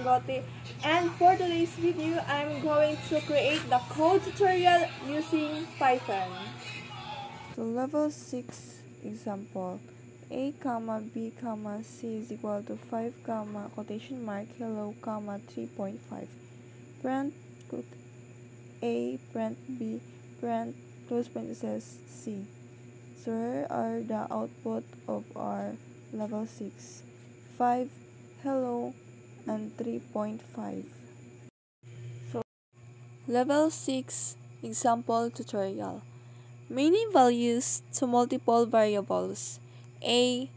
Margote, and for today's video, I'm going to create the code tutorial using Python. So level 6 example, a comma b comma c is equal to 5 comma quotation mark hello comma 3.5 print a print b print close parenthesis c. So here are the output of our level 6, 5, hello, and 3.5. So level 6 example tutorial. Many values to multiple variables a,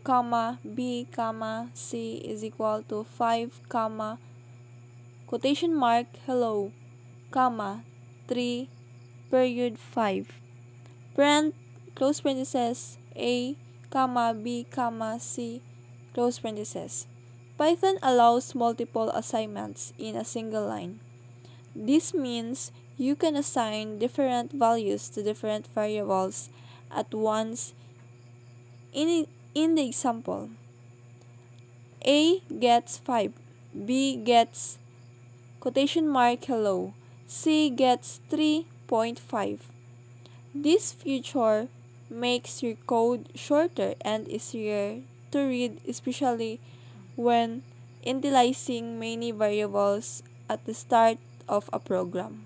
comma, b, comma, c is equal to 5, comma, quotation mark, hello, comma, 3, period 5. Print, close parenthesis, a, comma, b, comma, c, close parenthesis. Python allows multiple assignments in a single line. This means you can assign different values to different variables at once. In the example, a gets 5, b gets quotation mark hello, c gets 3.5. This feature makes your code shorter and easier to read, especially when initializing many variables at the start of a program.